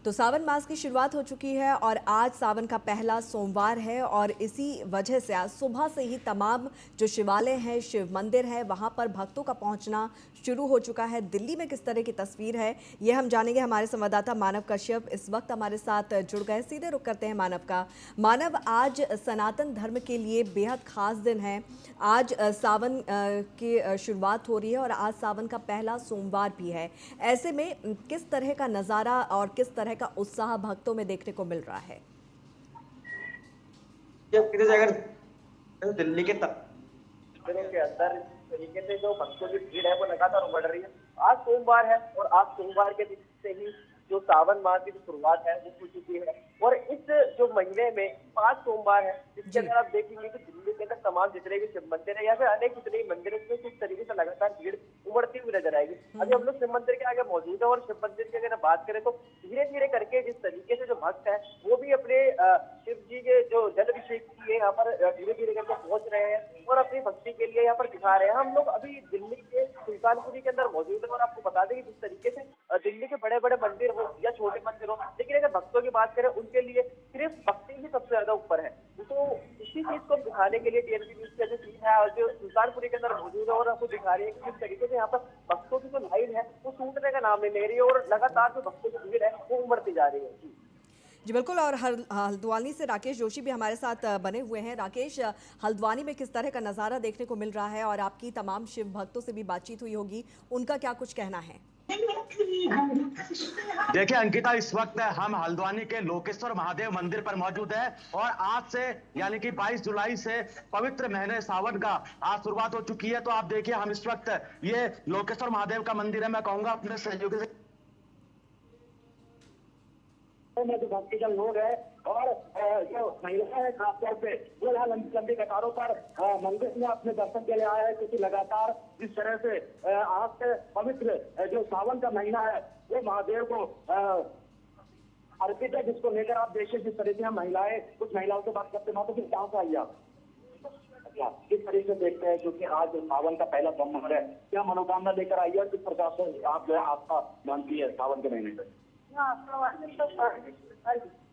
तो सावन मास की शुरुआत हो चुकी है और आज सावन का पहला सोमवार है और इसी वजह से आज सुबह से ही तमाम जो शिवालय हैं, शिव मंदिर है, वहां पर भक्तों का पहुंचना शुरू हो चुका है। दिल्ली में किस तरह की तस्वीर है ये हम जानेंगे। हमारे संवाददाता मानव कश्यप इस वक्त हमारे साथ जुड़ गए। सीधे रुख करते हैं मानव का। मानव, आज सनातन धर्म के लिए बेहद खास दिन है। आज सावन की शुरुआत हो रही है और आज सावन का पहला सोमवार भी है। ऐसे में किस तरह का नज़ारा और किस तरह का उत्साह भक्तों में देखने को मिल रहा है? अगर दिल्ली के मंदिरों के अंदर इस तरीके से जो भक्तों की भीड़ है वो लगातार बढ़ रही है। आज सोमवार है और आज सोमवार के दिन से ही जो सावन माह की शुरुआत है वो हो चुकी है और इस जो महीने में 5 सोमवार है, जिसके अंदर आप देखेंगे कि दिल्ली के अंदर तमाम जितने भी शिव मंदिर है या फिर अनेक जितने मंदिर है किस तरीके से लगातार भीड़ उमड़ती हुई नजर आएगी। अभी हम लोग शिव मंदिर के आगे मौजूद है और शिव मंदिर की अगर बात करें तो धीरे धीरे करके जिस तरीके से जो भक्त है वो भी अपने शिव जी के जो जल अभिषेक के लिए यहाँ पर धीरे धीरे करके पहुंच रहे हैं और अपनी भक्ति के लिए यहाँ पर दिखा रहे हैं। हम लोग अभी दिल्ली के सुल्तानपुरी के अंदर मौजूद है और आपको बता दें कि जिस तरीके से दिल्ली के बड़े बड़े मंदिर हो या छोटे मंदिर हो, लेकिन अगर भक्तों की बात करें उनके लिए सिर्फ भक्ति ही सबसे ज्यादा ऊपर है। तो इसी चीज को दिखाने के लिए टीएनपी न्यूज का जो टीम है और जो सुल्तानपुरी के अंदर मौजूद है और आपको दिखा रही है कि किस तरीके से यहाँ पर भक्तों की जो लाइन है वो टूटने का नाम नहीं ले रही है और लगातार जो भक्तों की भीड़ है वो उमड़ती जा रही है। जी बिल्कुल। और हल्द्वानी से राकेश जोशी भी हमारे साथ बने हुए हैं। राकेश, हल्द्वानी में किस तरह का नज़ारा देखने को मिल रहा है और आपकी तमाम शिव भक्तों से भी बातचीत हुई होगी, उनका क्या कुछ कहना है? देखिए अंकिता, इस वक्त हम हल्द्वानी के लोकेश्वर महादेव मंदिर पर मौजूद है और आज से यानी कि 22 जुलाई से पवित्र महीने सावन का आज शुरुआत हो चुकी है। तो आप देखिए हम इस वक्त ये लोकेश्वर महादेव का मंदिर है। मैं कहूंगा अपने सहयोगी से में जो भक्तजन लोग है और जो महिलाएं है खासतौर पे वो यहाँ लंबी लंबी कतारों पर मंदिर में अपने दर्शन के लिए आए हैं, क्योंकि लगातार जिस तरह से आज से पवित्र जो सावन का महीना है वो महादेव को अर्पित है, जिसको लेकर आप देखिए जिस तरह से हम कुछ महिलाओं से बात करते हैं। तो फिर कहाँ से आई आप? किस तरीके से देखते हैं क्योंकि आज सावन का पहला सोमवार है, क्या मनोकामना लेकर आई है, किस प्रकार से आप जो है आस्था मानती है सावन के महीने में?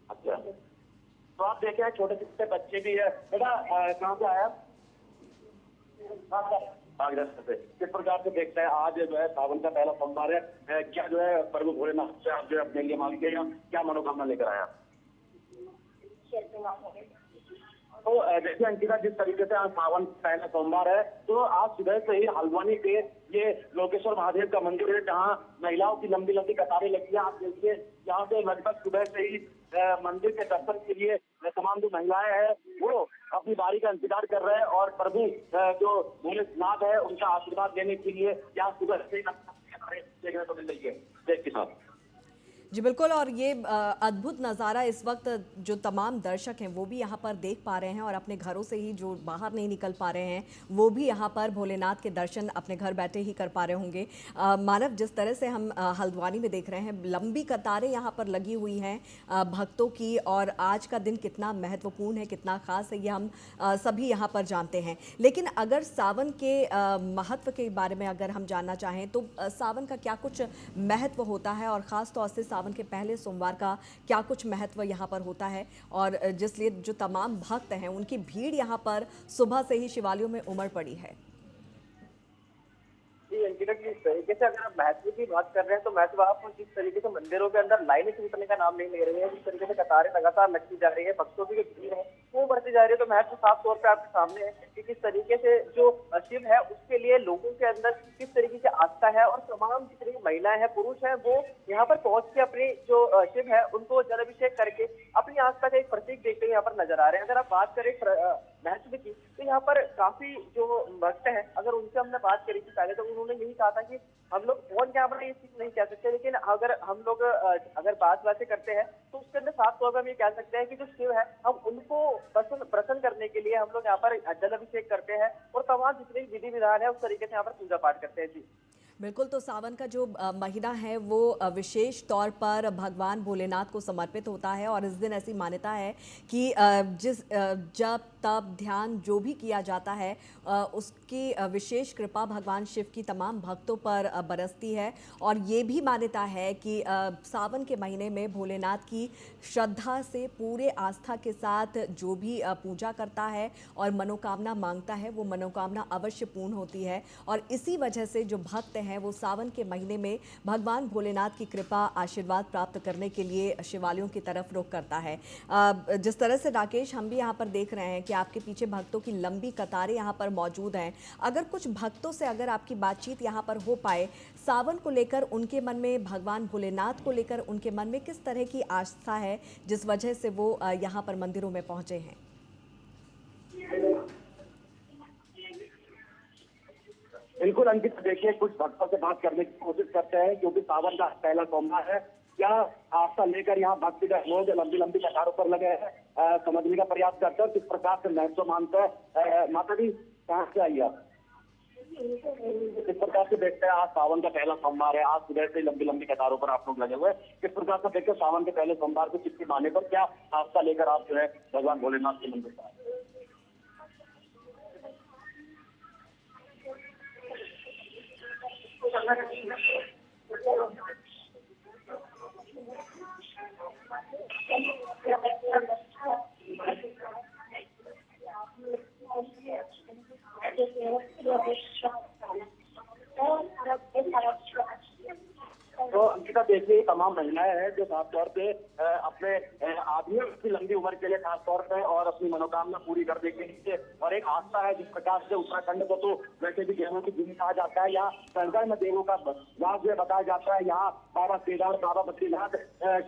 अच्छा, तो आप देखे छोटे छोटे बच्चे भी है। बेटा कहाँ से आया? बागरस से। किस प्रकार से देखते हैं आज जो है सावन का पहला सोमवार है, क्या जो है प्रभु भोलेनाथ से आप जो है अपने लिए मांगते हैं, क्या मनोकामना लेकर आया? तो देखिए अंकिता, जिस तरीके से आज सावन पहला सोमवार है तो आज सुबह से ही हल्द्वानी के ये लोकेश्वर महादेव का मंदिर है जहाँ महिलाओं की लंबी लंबी कतारें लगी है। आप देखिए यहाँ पे लगभग सुबह से ही मंदिर के दर्शन के लिए तमाम जो महिलाएं हैं वो अपनी बारी का इंतजार कर रहे हैं और प्रभु जो भोलेनाथ है उनका आशीर्वाद देने के लिए यहाँ सुबह से ही देखने को मिल रही है। देख के साथ जी बिल्कुल। और ये अद्भुत नज़ारा इस वक्त जो तमाम दर्शक हैं वो भी यहाँ पर देख पा रहे हैं और अपने घरों से ही जो बाहर नहीं निकल पा रहे हैं वो भी यहाँ पर भोलेनाथ के दर्शन अपने घर बैठे ही कर पा रहे होंगे। मानव, जिस तरह से हम हल्द्वानी में देख रहे हैं लंबी कतारें यहाँ पर लगी हुई हैं भक्तों की, और आज का दिन कितना महत्वपूर्ण है, कितना ख़ास है, ये हम सभी यहाँ पर जानते हैं। लेकिन अगर सावन के महत्व के बारे में अगर हम जानना चाहें तो सावन का क्या कुछ महत्व होता है और ख़ास तौर से सावन के पहले सोमवार का क्या कुछ महत्व यहाँ पर होता है, और जिसलिए जो तमाम भक्त हैं उनकी भीड़ यहाँ पर सुबह से ही शिवालयों में उमड़ पड़ी है? जी अंकिता, जिस तरीके से अगर आप महत्व की बात कर रहे हैं तो महत्व आप जिस तरीके से मंदिरों के अंदर लाइनें टूटने का नाम नहीं ले रही है, जिस तरीके से कतारें लगातार लगती जा रही है, भक्तों की जो भीड़ है वो बढ़ती जा रही है, तो महत्व साफ तौर पे आपके सामने है कि किस तरीके से जो शिव है उसके लिए लोगों के अंदर किस तरीके से आस्था है और तमाम जितनी महिलाएं हैं पुरुष हैं वो यहाँ पर पहुंच के अपनी जो शिव है उनको जल अभिषेक करके अपनी आस्था का एक प्रतीक देखते हुए यहाँ पर नजर आ रहे हैं। अगर आप बात करें महत्व की तो यहाँ पर काफी जो भक्त है अगर उनसे हमने बात करी थी पहले तो उन्होंने यही कहा था कि हम लोग फोन कैमरा ये चीज नहीं कह सकते, लेकिन अगर हम लोग अगर बातें करते हैं तो उसके अंदर साफ तौर पर हम ये कह सकते हैं कि जो शिव है हम उनको प्रसन्न करने के लिए हम लोग यहाँ पर जल अभिषेक करते हैं और तमाम जितने विधि विधान है उस तरीके से यहाँ पर पूजा पाठ करते हैं। जी बिल्कुल। तो सावन का जो महीना है वो विशेष तौर पर भगवान भोलेनाथ को समर्पित होता है और इस दिन ऐसी मान्यता है कि जब तप ध्यान जो भी किया जाता है उसकी विशेष कृपा भगवान शिव की तमाम भक्तों पर बरसती है। और ये भी मान्यता है कि सावन के महीने में भोलेनाथ की श्रद्धा से पूरे आस्था के साथ जो भी पूजा करता है और मनोकामना मांगता है वो मनोकामना अवश्य पूर्ण होती है। और इसी वजह से जो भक्त हैं वो सावन के महीने में भगवान भोलेनाथ की कृपा आशीर्वाद प्राप्त करने के लिए शिवालयों की तरफ रुख करता है। जिस तरह से राकेश हम भी यहाँ पर देख रहे हैं कि आपके पीछे भक्तों की लंबी कतारें यहाँ पर मौजूद हैं। अगर कुछ भक्तों से अगर आपकी बातचीत यहाँ पर हो पाए सावन को लेकर, उनके मन में भगवान भोलेनाथ को लेकर उनके मन में किस तरह की आस्था है जिस वजह से वो यहाँ पर मंदिरों में पहुंचे हैं? बिल्कुल अंकित, देखिए कुछ भक्तों से बात करने की कोशिश करते हैं क्योंकि सावन का पहला सोमवार है। क्या आस्था लेकर यहाँ भक्ति लोग लंबी लंबी कतारों पर लगे हैं, समझने का प्रयास करते हैं किस प्रकार से महत्व मानते हैं। माता जी कहाँ से आई आप? किस प्रकार से देखते हैं आज सावन का पहला सोमवार है, आज सुबह से लंबी लंबी कतारों पर आप लोग लगे हुए, किस प्रकार से देखते हैं सावन के पहले सोमवार को किसके माने पर क्या आस्था लेकर आप जो है भगवान भोलेनाथ के मंदिर पर? तो अंकिता देखिए तमाम महिलाएं हैं जो खासतौर पे अपने आदमियों की लंबी उम्र के लिए खासतौर पे और अपनी मनोकामना पूरी करने के लिए और एक आस्था है जिस प्रकार से उत्तराखंड को तो वैसे भी देवों की भूमि कहा जाता है। यहाँ संजय में देवों का वास जो बताया जाता है। यहाँ बाबा केदार बाबा बद्रीनाथ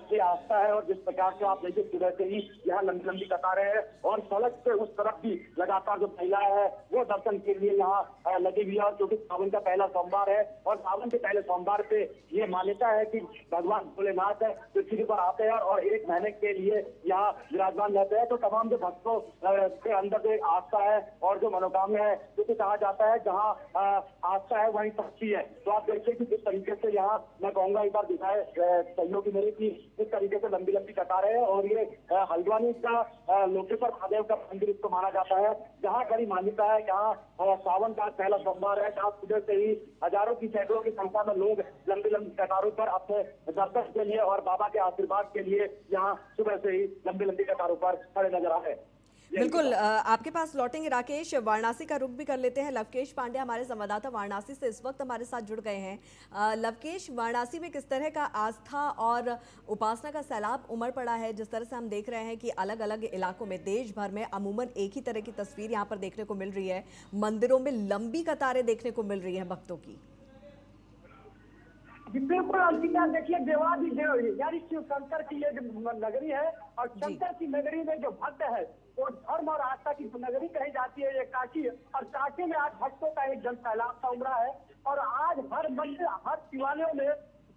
की आस्था है और जिस प्रकार से आप देखिए सुबह से ही यहाँ लंबी लंबी कतारें हैं और सड़क से उस तरफ भी लगातार जो महिलाएं हैं वो दर्शन के लिए यहाँ लगी हुई है। और क्योंकि सावन का पहला सोमवार है और सावन के पहले सोमवार पे ये मान्यता है कि भगवान भोलेनाथ पृथ्वी पर आते हैं और एक महीने के लिए यहाँ विराजमान रहते हैं। तो तमाम जो भक्तों के अंदर जो आस्था है और जो मनोकामना है क्योंकि कहा जाता है जहाँ आस्था है वहीं शक्ति है। तो आप देखिए कि जिस तरीके से यहाँ मैं कहूँगा एक बार दिखाए सहयोगी मेरे की जिस तरीके से लंबी लंबी कतारें हैं और ये हल्द्वानी का लोकेश्वर महादेव का मंदिर इसको माना जाता है जहाँ बड़ी मान्यता है। यहाँ सावन का पहला सोमवार है जहाँ सुबह से ही हजारों की सैकड़ों की संख्या में लोग लंबी लंबी कतारों पर अपने दर्शन के लिए और बाबा के आशीर्वाद के लिए यहाँ सुबह से ही लंबी लंबी कतारों पर खड़े नजर आ रहे हैं। बिल्कुल आपके पास लौटेंगे राकेश। वाराणसी का रुख भी कर लेते हैं। लवकेश पांडे हमारे संवाददाता वाराणसी से इस वक्त हमारे साथ जुड़ गए हैं। लवकेश, वाराणसी में किस तरह का आस्था और उपासना का सैलाब उमड़ पड़ा है? जिस तरह से हम देख रहे हैं कि अलग अलग इलाकों में देश भर में अमूमन एक ही तरह की तस्वीर यहाँ पर देखने को मिल रही है। मंदिरों में लंबी कतारें देखने को मिल रही है भक्तों की। बिल्कुल अंकिता, देखिए देवाधिदेव यानी शिव शंकर की ये जो नगरी है और शंकर की नगरी में जो भक्त है वो धर्म और आस्था की नगरी कही जाती है ये काशी। और काशी में आज भक्तों का एक जन सैलाब सा उमड़ा है और आज हर मंदिर हर शिवालयों में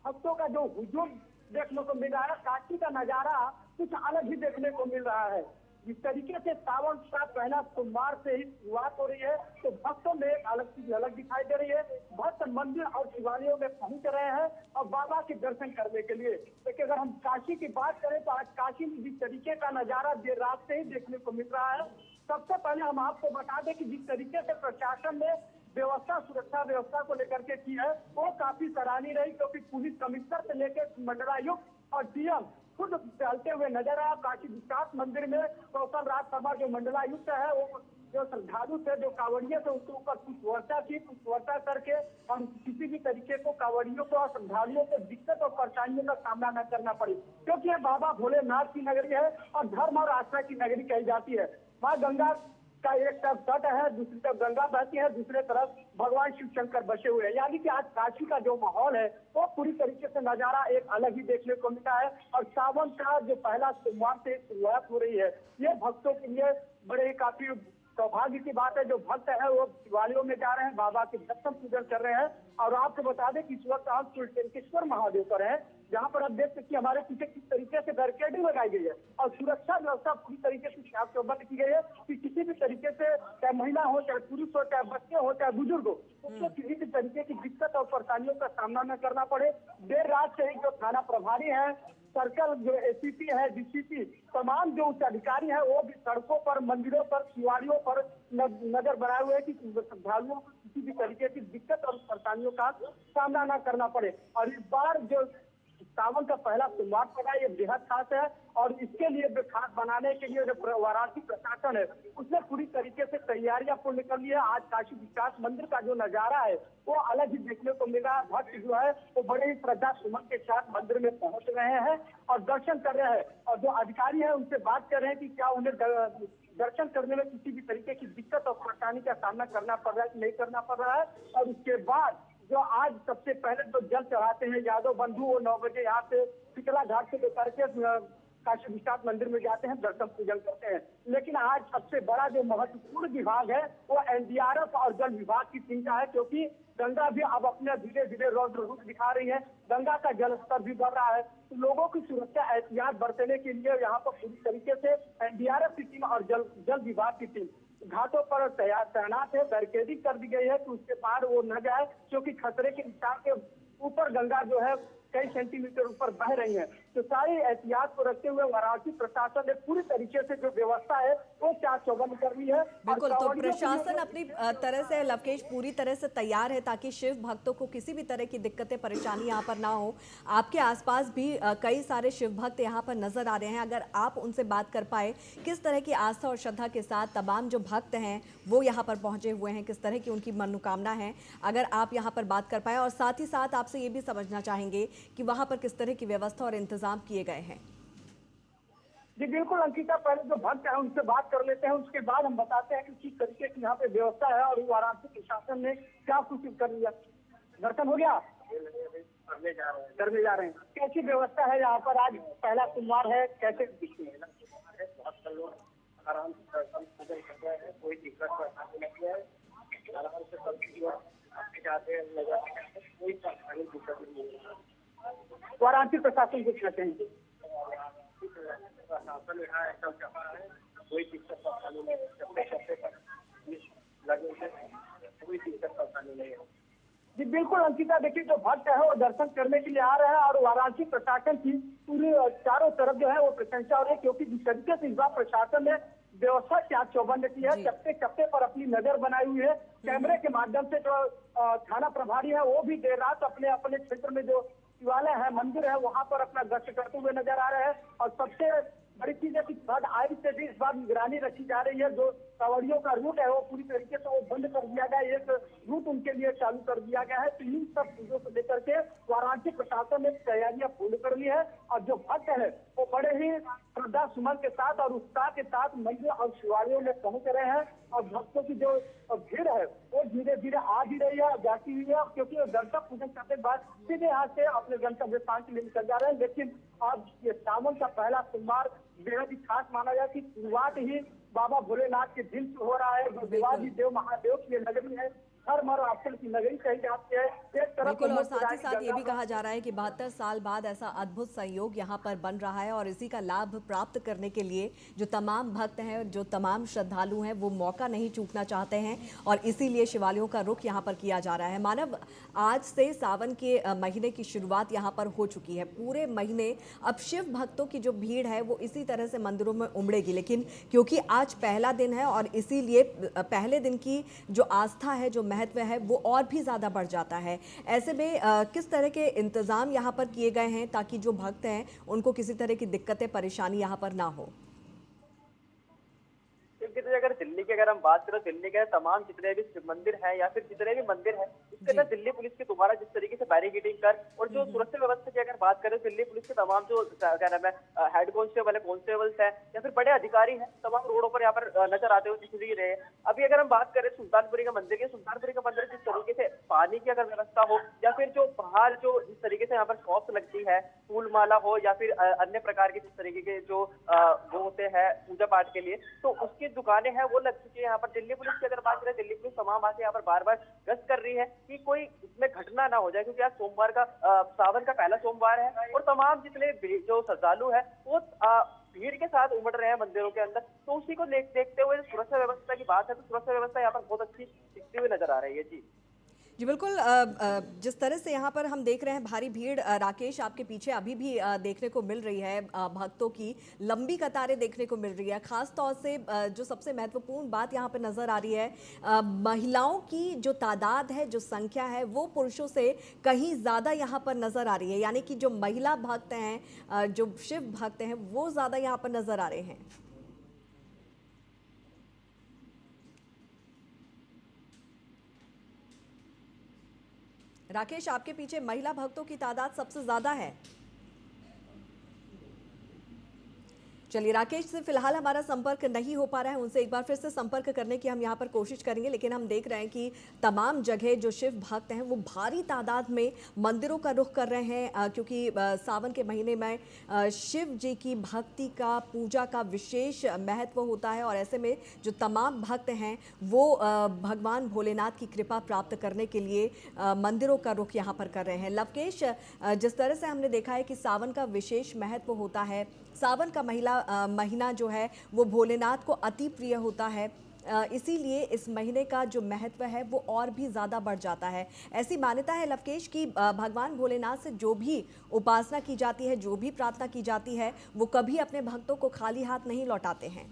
भक्तों का जो हुजूम देखने को मिल रहा है। काशी का नजारा कुछ अलग ही देखने को मिल रहा है। जिस तरीके से सावन का पहला सोमवार से ही शुरुआत हो रही है तो भक्तों में एक अलग चीज अलग दिखाई दे रही है। भक्त मंदिर और शिवालयों में पहुंच रहे हैं और बाबा के दर्शन करने के लिए। देखिए अगर हम काशी की बात करें तो आज काशी में जिस तरीके का नजारा देर रात से ही देखने को मिल रहा है। सबसे पहले हम आपको बता दें कि जिस तरीके से प्रशासन ने व्यवस्था सुरक्षा व्यवस्था को लेकर के की है वो काफी सराहनीय रही क्योंकि पुलिस कमिश्नर से लेकर मंडलायुक्त और डीएम खुद चलते हुए नजर आया। काशी विश्वनाथ मंदिर में कौशल राज शर्मा जो मंडलायुक्त है वो जो श्रद्धालु थे जो कांवड़िये थे उसके ऊपर पुष्पवर्षा करके और किसी भी तरीके को कांवड़ियों को और श्रद्धालुओं को दिक्कत और परेशानियों का सामना न करना पड़े क्योंकि ये बाबा भोलेनाथ की नगरी है और धर्म और आस्था की नगरी कही जाती है। माँ गंगा का एक तरफ तट है, दूसरी तरफ गंगा बहती है, दूसरे तरफ भगवान शिव शंकर बसे हुए हैं। यानी कि आज काशी का जो माहौल है वो पूरी तरीके से नजारा एक अलग ही देखने को मिला है। और सावन का जो पहला सोमवार से शुरुआत हो रही है ये भक्तों के लिए बड़े ही काफी सौभाग्य की बात है। जो भक्त है वो शिवालयों में जा रहे हैं, बाबा के दर्शन पूजन कर रहे हैं। और आपको बता दें कि इस वक्त हम कुलटेश्वर महादेव पर हैं जहाँ पर आप देख सकते हैं हमारे पीछे किस तरीके से बैरिकेडिंग लगाई गई है और सुरक्षा व्यवस्था पूरी तरीके से चौबंद की गई है कि किसी भी तरीके से चाहे महिला हो चाहे पुरुष हो चाहे बच्चे हो चाहे बुजुर्ग हो उसको किसी भी तरीके की दिक्कत और परेशानियों का सामना न करना पड़े। देर रात से ही जो थाना प्रभारी हैं, सर्कल जो एसीपी है, डीसीपी, तमाम जो उच्च अधिकारी हैं वो भी सड़कों पर, मंदिरों पर, शिवालयों पर नजर बनाए हुए हैं कि श्रद्धालुओं को किसी भी तरीके की दिक्कत और परेशानियों का सामना न करना पड़े। और इस बार जो सावन का पहला सोमवार पड़ा, ये बेहद खास है और इसके लिए जो खास बनाने के लिए जो वाराणसी प्रशासन है उसने पूरी तरीके से तैयारियां पूर्ण कर ली है। आज काशी विश्वनाथ मंदिर का जो नजारा है वो अलग ही देखने को मिला। भक्त जो है वो बड़े ही श्रद्धा सुमन के साथ मंदिर में पहुंच रहे हैं और दर्शन कर रहे हैं। और जो अधिकारी है उनसे बात कर रहे हैं कि क्या उन्हें दर्शन करने में किसी भी तरीके की दिक्कत और परेशानी का सामना करना पड़ रहा है कि नहीं करना पड़ रहा है। और उसके बाद जो आज सबसे पहले जो जल चढ़ाते हैं यादव बंधु, वो 9 बजे यहाँ से शीतला घाट से लेकर के काशी विश्वनाथ मंदिर में जाते हैं, दर्शन पूजन करते हैं। लेकिन आज सबसे बड़ा जो महत्वपूर्ण विभाग है वो एनडीआरएफ और जल विभाग की टीम का है, क्योंकि गंगा भी अब अपने धीरे धीरे रौद्र रूप दिखा रही है। गंगा का जल स्तर भी बढ़ रहा है, तो लोगों की सुरक्षा एहतियात बरतने के लिए यहाँ पर पूरी तरीके से एनडीआरएफ की टीम और जल विभाग की टीम घाटों पर तैनात है। बैरिकेडिंग कर दी गई है कि उसके पार वो न जाए, क्योंकि खतरे के निशान के ऊपर गंगा जो है कई सेंटीमीटर ऊपर बह रही है। तो सारी एहतियात को रखते हुए वाराणसी प्रशासन ने पूरी तरीके से जो व्यवस्था है वो चाक चौबंद कर ली है। बिल्कुल, तो प्रशासन अपनी तरह से, लवकेश, पूरी तरह से तैयार है ताकि शिव भक्तों को किसी भी तरह की दिक्कतें परेशानी यहाँ पर ना हो। आपके आसपास भी कई सारे शिव भक्त यहाँ पर नजर आ रहे हैं, अगर आप उनसे बात कर पाए किस तरह की आस्था और श्रद्धा के साथ तमाम जो भक्त हैं वो यहाँ पर पहुंचे हुए हैं, किस तरह की उनकी मनोकामना है, अगर आप यहाँ पर बात कर पाए। और साथ ही साथ आपसे ये भी समझना चाहेंगे कि वहाँ पर किस तरह की व्यवस्था और इंतजाम किए गए हैं। जी बिल्कुल अंकिता, पहले जो भक्त है उनसे बात कर लेते हैं, उसके बाद हम बताते हैं कि किस तरीके की यहाँ पे व्यवस्था है और वाराणसी प्रशासन ने क्या कुछ कर लिया। दर्शन हो गया? करने जा रहे हैं। कैसी व्यवस्था है यहाँ पर? आज पहला सोमवार है, कैसे आराम से दर्शन पूजन कर रहे हैं, कोई दिक्कत परेशानी नहीं है। आराम से सब जाते हैं, कोई परेशानी दिक्कत नहीं है। वाराणसी प्रशासन कुछ कहते हैं? प्रशासन यहाँ एकदम जमा है, कोई दिक्कत परेशानी नहीं है। चप्पे पर लगे हैं, कोई दिक्कत परेशानी नहीं है। जी बिल्कुल अंकिता, देखिए जो भक्त है वो दर्शन करने के लिए आ रहे हैं और वाराणसी प्रशासन की पूरी चारों तरफ जो है वो प्रशंसा हो रही है, क्योंकि जिस तरीके से इस बार प्रशासन ने व्यवस्था चाक चौबंद की है, चप्पे चप्पे पर अपनी नजर बनाई हुई है। कैमरे के माध्यम से जो थाना प्रभारी है वो भी देर रात अपने अपने क्षेत्र में जो शिवालय है, मंदिर है, वहां पर अपना गश्त करते हुए नजर आ रहे हैं। और सबसे बड़ी चीज है कि थर्ड आई से भी इस बार निगरानी रखी जा रही है। जो कांवड़ियों का रूट है वो पूरी तरीके से वो बंद कर दिया गया है, एक रूट उनके लिए चालू कर दिया गया है। तो इन सब चीजों को लेकर के वाराणसी प्रशासन ने तैयारियां पूर्ण कर ली है और जो भक्त है वो बड़े ही श्रद्धा सुमन के साथ और उत्साह के साथ मंदिर और शिवालयों में पहुंच रहे हैं। और भक्तों की जो भीड़ है वो धीरे धीरे आ भी रही है, जाती हुई है, क्योंकि दर्शन पूजन करने के बाद सीधे यहाँ से अपने गंतव्य स्थान के लिए निकल जा रहे हैं। लेकिन आज ये सावन का पहला सोमवार बेहद ही खास माना गया कि शुरुआत ही बाबा भोलेनाथ के दिल से हो रहा है। जो देवादी देव महादेव की नगरी है, हर मर आफल की नगरी कही जाती है। एक तरफ बिल्कुल, और साथ ही साथ ये भी कहा जा रहा है कि 72 साल बाद ऐसा अद्भुत संयोग यहाँ पर बन रहा है और इसी का लाभ प्राप्त करने के लिए जो तमाम भक्त हैं, जो तमाम श्रद्धालु हैं, वो मौका नहीं चूकना चाहते हैं और इसीलिए शिवालयों का रुख यहाँ पर किया जा रहा है। मानव, आज से सावन के महीने की शुरुआत यहाँ पर हो चुकी है। पूरे महीने अब शिव भक्तों की जो भीड़ है वो इसी तरह से मंदिरों में उमड़ेगी, लेकिन क्योंकि आज पहला दिन है और इसीलिए पहले दिन की जो आस्था है, जो महत्व है, वो और भी ज्यादा बढ़ जाता है। ऐसे में किस तरह के इंतजाम यहाँ पर किए गए हैं ताकि जो भक्त हैं उनको किसी तरह की दिक्कतें परेशानी यहाँ पर ना हो? अगर दिल्ली की हम बात करें, दिल्ली के तमाम जितने भी शिव मंदिर हैं या फिर जितने भी मंदिर हैं, उसके अंदर दिल्ली पुलिस के द्वारा जिस तरीके से बैरिकेडिंग कर और जो सुरक्षा व्यवस्था की अगर बात करें, दिल्ली पुलिस के तमाम जो क्या नाम है हेड कांस्टेबल्स हैं या फिर बड़े अधिकारी हैं, तमाम रोडों पर यहाँ पर नजर आते हुए दिख ही रहे हैं। अभी अगर हम बात करें सुल्तानपुरी का मंदिर की, सुल्तानपुरी का मंदिर जिस तरीके से पानी की अगर व्यवस्था हो या फिर जो बाहर जो जिस तरीके से यहाँ पर शॉप्स लगती है, फूल माला हो या फिर अन्य प्रकार के जिस तरीके के जो वो होते हैं पूजा पाठ के लिए, तो उसकी दुकानें हैं वो लग चुकी है यहाँ पर। दिल्ली पुलिस की अगर बात करें, दिल्ली पुलिस तमाम आके यहाँ पर बार बार गश्त कर रही है कि कोई इसमें घटना ना हो जाए, क्योंकि आज सोमवार का सावन का पहला सोमवार है और तमाम जितने जो श्रद्धालु है वो भीड़ के साथ उमड़ रहे हैं मंदिरों के अंदर। तो उसी को देखते हुए सुरक्षा व्यवस्था की बात है, तो सुरक्षा व्यवस्था यहाँ पर बहुत अच्छी दिखती हुई नजर आ रही है। जी जी बिल्कुल, जिस तरह से यहाँ पर हम देख रहे हैं भारी भीड़, राकेश आपके पीछे अभी भी देखने को मिल रही है, भक्तों की लंबी कतारें देखने को मिल रही है। खास तौर से जो सबसे महत्वपूर्ण बात यहाँ पर नजर आ रही है, महिलाओं की जो तादाद है, जो संख्या है, वो पुरुषों से कहीं ज़्यादा यहाँ पर नजर आ रही है। यानी कि जो महिला भक्त हैं, जो शिव भक्त हैं, वो ज़्यादा यहाँ पर नजर आ रहे हैं। राकेश, आपके पीछे महिला भक्तों की तादाद सबसे ज्यादा है। चलिए, राकेश से फिलहाल हमारा संपर्क नहीं हो पा रहा है, उनसे एक बार फिर से संपर्क करने की हम यहाँ पर कोशिश करेंगे। लेकिन हम देख रहे हैं कि तमाम जगह जो शिव भक्त हैं वो भारी तादाद में मंदिरों का रुख कर रहे हैं, क्योंकि सावन के महीने में शिव जी की भक्ति का, पूजा का विशेष महत्व होता है। और ऐसे में जो तमाम भक्त हैं वो भगवान भोलेनाथ की कृपा प्राप्त करने के लिए मंदिरों का रुख यहाँ पर कर रहे हैं। लवकेश, जिस तरह से हमने देखा है कि सावन का विशेष महत्व होता है, सावन का महीना जो है वो भोलेनाथ को अति प्रिय होता है, इसीलिए इस महीने का जो महत्व है वो और भी ज़्यादा बढ़ जाता है। ऐसी मान्यता है लवकेश कि भगवान भोलेनाथ से जो भी उपासना की जाती है, जो भी प्रार्थना की जाती है, वो कभी अपने भक्तों को खाली हाथ नहीं लौटाते हैं।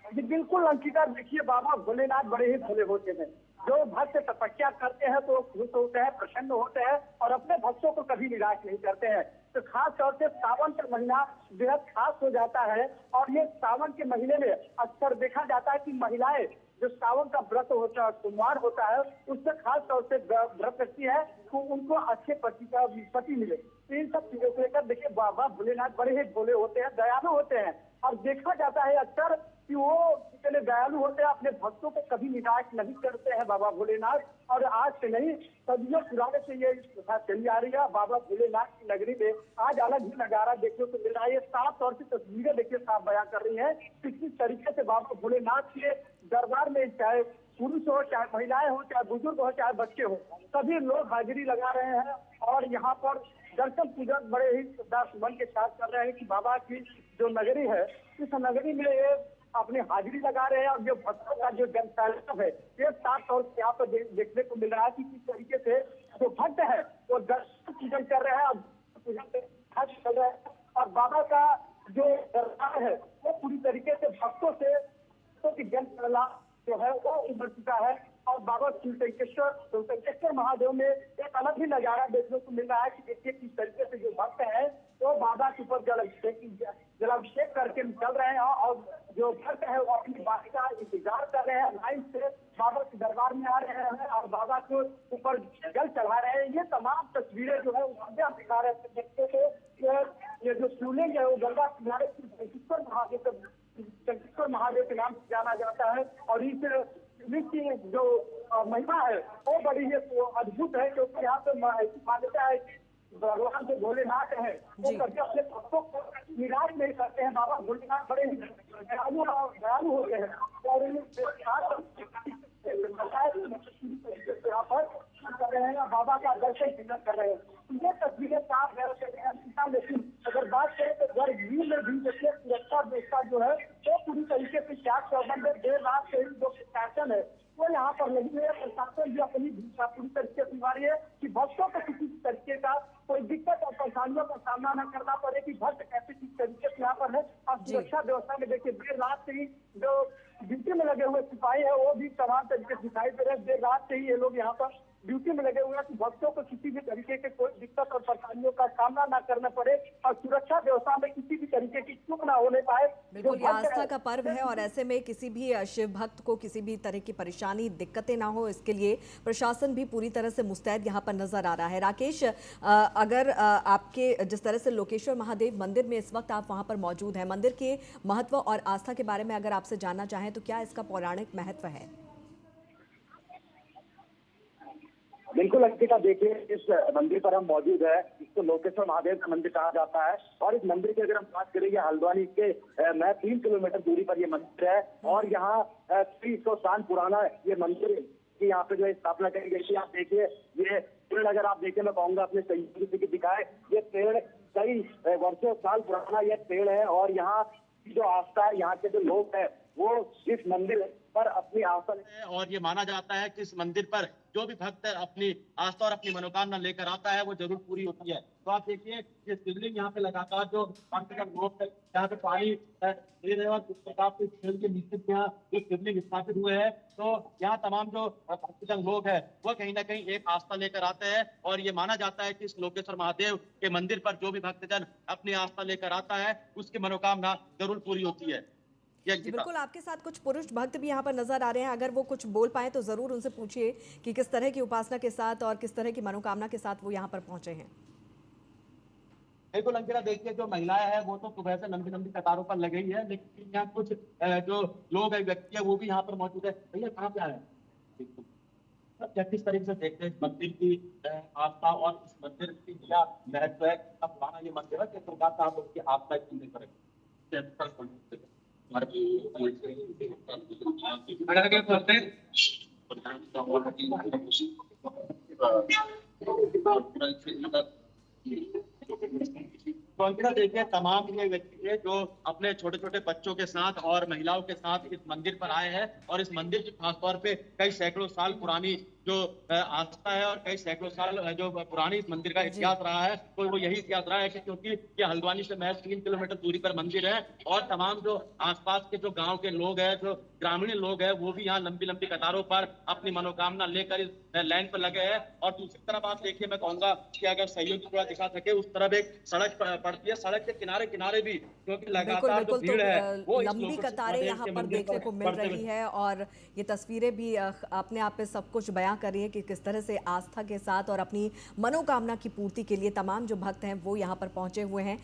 जी बिल्कुल अंकिता, देखिए बाबा भोलेनाथ बड़े ही भोले होते हैं। जो भक्त तपस्या करते हैं तो खुश होते हैं, प्रसन्न होते हैं और अपने भक्तों को कभी निराश नहीं करते हैं। तो खास तौर से सावन का महीना बेहद खास हो जाता है। और ये सावन के महीने में अक्सर देखा जाता है कि महिलाएं जो सावन का व्रत होता है, सोमवार होता है, उससे खास तौर से व्रत करती है तो उनको अच्छे पति मिले। तो इन सब चीजों को लेकर देखिए बाबा भोलेनाथ बड़े ही भोले होते हैं, दयालु होते हैं। और देखा जाता है अक्सर कि वो कितने दयालु होते हैं, अपने भक्तों को कभी निराश नहीं करते हैं बाबा भोलेनाथ। और आज से नहीं, सदियों पुराने से ये प्रथा चली आ रही है। बाबा भोलेनाथ की नगरी में आज अलग ही नजारा देखने को मिल रहा है। ये साफ तौर से तस्वीरें देखिए साफ बयां कर रही है कि किस तरीके से बाबा भोलेनाथ के दरबार में चाहे पुरुष हो, चाहे महिलाएं हो, चाहे बुजुर्ग हो, चाहे बच्चे हो, सभी लोग हाजिरी लगा रहे हैं। और यहाँ पर दर्शन पूजन बड़े ही श्रद्धा सुमन के साथ कर रहे हैं कि बाबा की जो नगरी है, इस नगरी में ये अपनी हाजिरी लगा रहे हैं। और जो भक्तों का जो जनसैलाब है, ये साफ तौर से यहाँ पर देखने को मिल रहा है कि किस तरीके से जो भक्त है वो दर्शन पूजन कर रहे हैं और पूजन चल रहे हैं। और बाबा का जो दरबार है वो पूरी तरीके से भक्तों की जनसैलाब जो है वो उभर चुका है। और बाबा शिवशंकरेश्वर महादेव में एक अलग ही नजारा देखने को मिल रहा है कि देखिए किस तरीके से जो भक्त है वो बाबा के ऊपर जलाभिषेक करके निकल रहे हैं। और जो भक्त है वो अपनी बारी का इंतजार कर रहे हैं, लाइन से बाबा के दरबार में आ रहे हैं और बाबा के ऊपर जल चढ़ा रहे हैं। ये तमाम तस्वीरें जो है वो दिखा रहे हैं देखते थे। ये जो शिवलिंग है वो गंगा किनारे शंकरेश्वर महादेव के नाम से जाना जाता है। और इस की जो महिमा है वो बड़ी ही अद्भुत है, क्योंकि यहाँ पे ऐसी मान्यता है कि भगवान जो भोलेनाथ है वो कभी अपने भक्तों को निराश नहीं करते हैं। बाबा भोलेनाथ बड़े ही दयालु होते हैं। और यहाँ पर कर रहे हैं, बाबा का दर्शन कर रहे हैं। ये तस्वीरें साफ है। लेकिन अगर बात करें तो गर्भगृह में भी देखिए सुरक्षा व्यवस्था जो है वो पूरी तरीके से क्या संबंधित देर रात से ही जो प्रशासन है वो यहाँ पर नहीं है। प्रशासन भी अपनी भूमिका पूरी तरीके से निभा रही है कि भक्तों को किसी तरीके का कोई दिक्कत और परेशानियों का सामना न करना पड़े कि भक्त कैसे किस तरीके से यहाँ पर है। और सुरक्षा व्यवस्था में देखिए देर रात से ही जो ड्यूटी में लगे हुए सिपाही है वो भी तमाम तरीके से दिखाई दे रहे हैं। देर रात से ही ये लोग यहाँ पर ड्यूटी में लगे हुए हैं कि भक्तों को किसी भी तरीके के कोई दिक्कत और परेशानियों का सामना न करना पड़े और सुरक्षा व्यवस्था में किसी भी तरीके की चूक न होने पाए। बिल्कुल, ये आस्था का पर्व है और ऐसे में किसी भी शिव भक्त को किसी भी तरह की परेशानी, दिक्कतें ना हो, इसके लिए प्रशासन भी पूरी तरह से मुस्तैद यहाँ पर नजर आ रहा है। राकेश, अगर आपके जिस तरह से लोकेश्वर महादेव मंदिर में इस वक्त आप वहाँ पर मौजूद हैं, मंदिर के महत्व और आस्था के बारे में अगर आपसे जानना चाहें तो क्या इसका पौराणिक महत्व है? बिल्कुल अंकिता, देखिए इस मंदिर पर हम मौजूद है। इसको लोकेश्वर महादेव का मंदिर कहा जाता है। और इस मंदिर की अगर हम बात करें, हल्द्वानी के 3 किलोमीटर दूरी पर ये मंदिर है। और यहाँ 300 साल पुराना ये मंदिर की यहाँ पे जो स्थापना करी गई थी। आप देखिए ये पेड़, अगर आप देखिए, मैं कहूँगा अपने सहयोगी की दिखाए, ये पेड़ कई वर्षों साल पुराना ये पेड़ है। और यहाँ की जो आस्था है, यहाँ के जो लोग हैं वो इस मंदिर पर अपनी आस्था और ये माना जाता है कि इस मंदिर पर जो भी भक्त अपनी आस्था और अपनी मनोकामना लेकर आता है वो जरूर पूरी होती है। तो आप देखिए ये शिवलिंग यहाँ पे लगातार जो भक्तगण लोग यहाँ पे पानी दे रहे हैं और इस प्रकार से शिव के नीचे यहाँ जो शिवलिंग स्थापित हुए हैं, तो यहाँ तमाम जो भक्तजन लोग हैं वो कहीं ना कहीं एक आस्था लेकर आते हैं और ये माना जाता है कि इस लोकेश्वर महादेव के मंदिर पर जो भी भक्तजन अपनी आस्था लेकर आता है उसकी मनोकामना जरूर पूरी होती है। जी बिल्कुल, आपके साथ कुछ पुरुष भक्त भी यहाँ पर नजर आ रहे हैं, अगर वो कुछ बोल पाए तो जरूर उनसे पूछिए कि किस तरह की उपासना के साथ और किस तरह की मनोकामना के साथ वो यहाँ पर पहुंचे हैं। बिल्कुल अंकिता, देखिए जो महिलाएं हैं वो तो सुबह से लंबी लंबी कतारों पर लगी ही है, लेकिन यहाँ कुछ जो लोग है, व्यक्ति है, वो भी यहाँ पर मौजूद है। भैया कहाँ पे आए हैं? किस तरीके से देखते हैं इस मंदिर की आस्था और इस मंदिर की क्या महत्व है, कितना पुराना ये मंदिर है, किस प्रकार से आप उसकी आस्था इस मंदिर पर है? तो अंकिता देखिए तमाम ये व्यक्ति है जो अपने छोटे छोटे बच्चों के साथ और महिलाओं के साथ इस मंदिर पर आए हैं और इस मंदिर की खासतौर पे कई सैकड़ों साल पुरानी जो आस्था है और कई सैकड़ों साल जो पुरानी इस मंदिर का इतिहास रहा है, तो वो यही इतिहास रहा है कि क्योंकि ये हल्द्वानी से महज 3 किलोमीटर दूरी पर मंदिर है और तमाम जो आसपास के जो गांव के लोग हैं, जो ग्रामीण लोग हैं, वो भी यहाँ लंबी लंबी कतारों पर अपनी मनोकामना लेकर इस लाइन पर लगे हैं। और दूसरी तरफ आप देखिए, मैं कहूंगा कि अगर सहयोग थोड़ा दिखा सके, उस तरफ एक सड़क पड़ती है, सड़क के किनारे किनारे भी क्योंकि लगातार जो भीड़ है वो लंबी कतारें यहाँ पर देखने को मिल रही है और ये तस्वीरें भी अपने आप पे सब कुछ बयां कर रही है कि किस तरह से आस्था के साथ और अपनी मनोकामना की पूर्ति के लिए तमाम जो भक्त हैं वो यहाँ पर पहुंचे हुए हैं।